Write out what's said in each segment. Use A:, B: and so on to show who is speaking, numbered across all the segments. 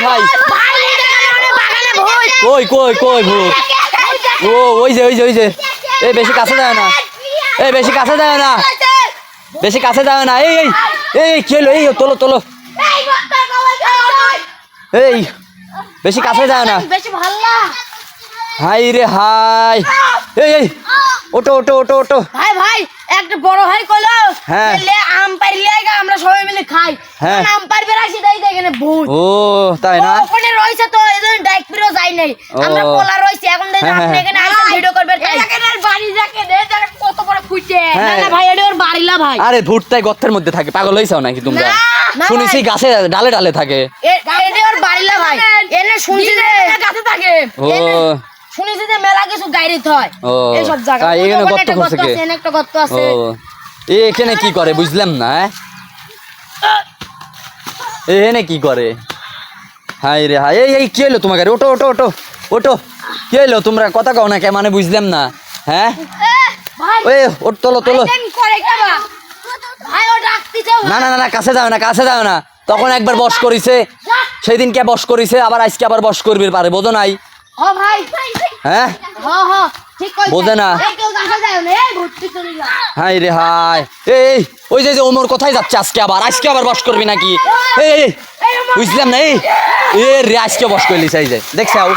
A: ভাই কই কই কই ভূত ও ওই যে ওই যে ওই যে এই বেশি কাছে যায় না এই বেশি কাছে যায় না বেশি কাছে যায় না এই এই এই কি হলো এই তোলো তোলো এই বেশি কাছে যায় না
B: বেশি ভালো না
A: হাই রে হাই এই এই ওটো ওটো ওটো ওটো
B: ভাই ভাই একটা বড় ভাই কইলো
A: হ্যাঁ।
B: লে আম পারলে আমরা সবাই মিলে খাই
A: হ্যাঁ।
B: আম পারবে রাখি দেই দেখেন ভূত
A: ও তাই না
B: ওখানে রইছে তো এজন্য ডাইরেক্ট ফিরো যাই নাই আমরা
A: ও।
B: পোলা রইছি এখন দেখেন
A: হ্যাঁ,
B: আপনি
A: হ্যাঁ।
B: এখানে আইসা ভিডিও করবেন তাই এখানের বাড়ি যাকে দে দেখেন কত বড় ফুটে না না ভাই এটা ওর বাড়িলা ভাই
A: আরে ভূতটাই গর্তের মধ্যে থাকে পাগল হইছাও নাকি তোমরা
B: না
A: শুনেছি
B: ভাই।
A: গাছে ডালে ডালে থাকে
B: এটা ওর বাড়িলা ভাই এনে শুনছি যে গাছে থাকে
A: ও
B: শুনেছি যে মেলা কিছু গাইরিত হয়
A: ও
B: এই সব জায়গা
A: তাই এখানে গর্ত করছে কে
B: আছে একটা গর্ত
A: ও
B: আছে
A: এখানে কি করে বুঝলাম না এখানে কি করে হাই রে হাই এই এই কি হলো তোমাকে ওটো ওটো ওটো ওটো কি হলো তোমরা কথা কও না কে মানে বুঝলাম না হ্যাঁ
B: ভাই
A: ওই ওট তোলো তোলো
B: করে কেবা ভাই ও ডাকতিছে
A: না না না না কাছে যাও না কাছে যাও না তখন একবার বস করিছে সেই দিন কে বস করিছে আবার আজকে আবার বস করবে পারে বোঝো নাই
B: ও ভাই
A: হ্যাঁ
B: হ্যাঁ ঠিক কইছে
A: বোঝে না।
B: এই কেউ গাছে যায় না এই ভর্তি চলে যা
A: হাই রে হাই এই ওই যে ওমর কোথায় যাচ্ছে আজকে আবার বস করবি নাকি এই বুঝলাম না এই রে আজকে বস করলি চাই যে দেখছাও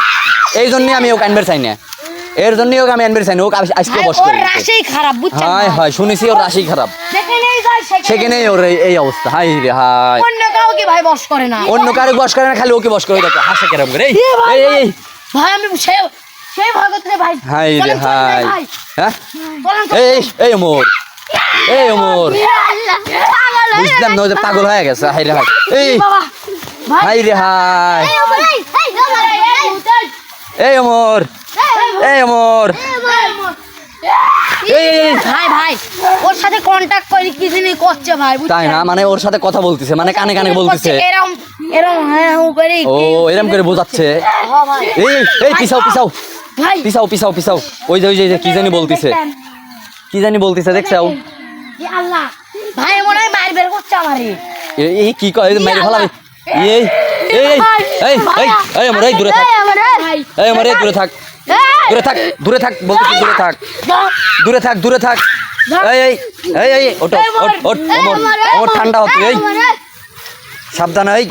A: এই জন্যই আমি ওকে আনবার চাই না এর জন্যই ওকে আমি আনবার চাই না ওকে আজকে বস
B: ওর
A: করবি
B: রাশি খারাপ বুঝছেন
A: হাই হাই শুনেছি ওর রাশি খারাপ
B: যেখানেই যায়
A: সেখানেই ওর এই অবস্থা হাই রে হাই
B: অন্য কাউকে ভাই বস করে না
A: অন্য কারো বস করে না খালি ওকে বস করে দেখো হাসে কেরম করে এই এই
B: ভাই আমি সেই ভগত রে ভাই
A: হাই রে
B: চলেন, চলেন
A: হাই
B: ভাই
A: হ্যাঁ
B: চলেন,
A: এই ওমর বুঝলাম না ও যে পাগল হয়ে গেছে হাই রে হাই এই
B: বাবা ভাই
A: হাই রে হাই এই ওমর এই
B: ভাই ভাই ওর সাথে কন্টাক্ট করে কি জানি করছে ভাই
A: তাই না মানে ওর সাথে কথা বলতেছে মানে কানে কানে বলতেছে
B: এরম এরম হ্যাঁ উপরে
A: ও এরম করে বোঝাচ্ছে এই পিছাও পিছাও
B: ভাই
A: পিছাও পিছাও পিছাও ওই যে কি জানি বলতেছে দেখছাও
B: ই আল্লাহ ভাই মনে হয় মার বের করছে আমারে
A: এই কি কয় মেরে ফেলাবে এই এই এই এই এই ওমর এই দূরে থাক
B: ভাই
A: এই ওমর এই দূরে থাক দূরে থাক বলতেছি দূরে থাক এই এই এই এই ওটো ওট ওমর ঠান্ডা হচ্ছে এই সাবধান এই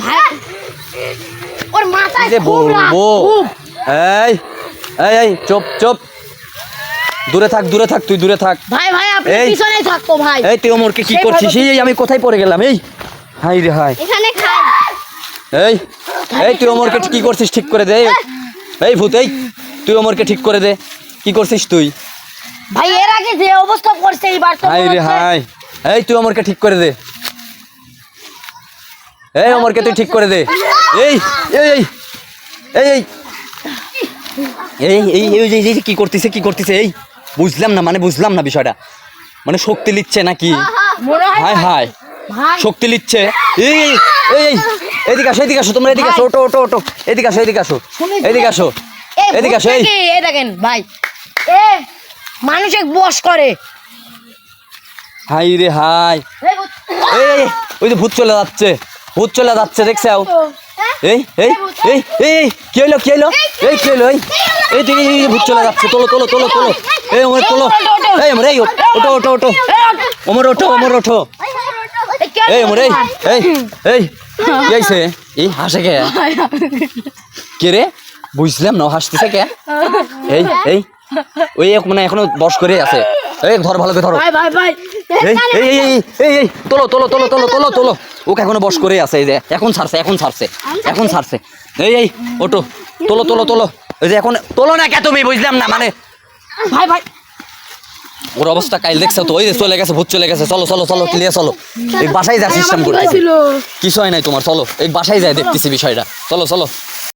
B: ওর মাথায়
A: যে বলবো এই এই এই চুপ দূরে থাক তুই দূরে থাক
B: ভাই ভাই আপনি
A: এই।
B: পিছনেই থাকতো ভাই
A: এই তুই ওমরকে কি
B: সেই
A: করছিস
B: ভগবতী-
A: এই আমি কোথায় পড়ে গেলাম এই হাই রে হাই
B: এখানে খাই
A: এই তুই ওমরকে কি করছিস ঠিক করে দে এই ভূত এই তুই ওমরকে ঠিক করে দে কি করছিস তুই
B: ভাই এর আগে যে অবস্থা করছে এইবার তো
A: হাই রে হাই এই তুই ওমরকে ঠিক করে দে এই ওমরকে তুই ঠিক করে দে এই এই এই এই এই এই এই কি করতেছে এই বুঝলাম না বিষয়টা মানে শক্তি লিচ্ছে নাকি
B: মনে হয়
A: হাই হাই
B: ভাই
A: শক্তি লিচ্ছে এই এই এই এদিকে আসো তোমরা এদিকে আসো ওটো এদিকে আসো এদিকে আসো
B: এই দেখেন ভাই এ মানুষে বস করে
A: হাই রে হাই
B: এই ভূত-
A: এই ওই যে ভূত চলে যাচ্ছে দেখছো এই এই এই এই কি হলো এই কি হলো এই তুই ভূত চলে যাচ্ছে তোলো এই ওমর তোলো এই ওমর এই ওটো ওমর ওঠো এই ওমর এই কি হইছে এই হাসে কে রে বুঝলাম না হাসতেছে কে এই ওই মানে এখনো বস করে আছে এই ধর ভালো করে ধরো
B: ভাই ভাই ভাই
A: এই তোলো ওকে এখনো বস করে আছে এই যে এখন ছাড়ছে এই ওটো তোলো এই যে এখন তোলো না কে তুমি বুঝলাম না মানে
B: ভাই ভাই
A: ওর অবস্থা কাইল দেখছো তো ওই যে চলে গেছে ভূত চলে গেছে চলো ক্লিয়ার চলো এই বাসায় যা সিস্টেম করে কিছু হয় নাই তোমার চলো এই বাসায় যায় দেখতেছি বিষয়টা চলো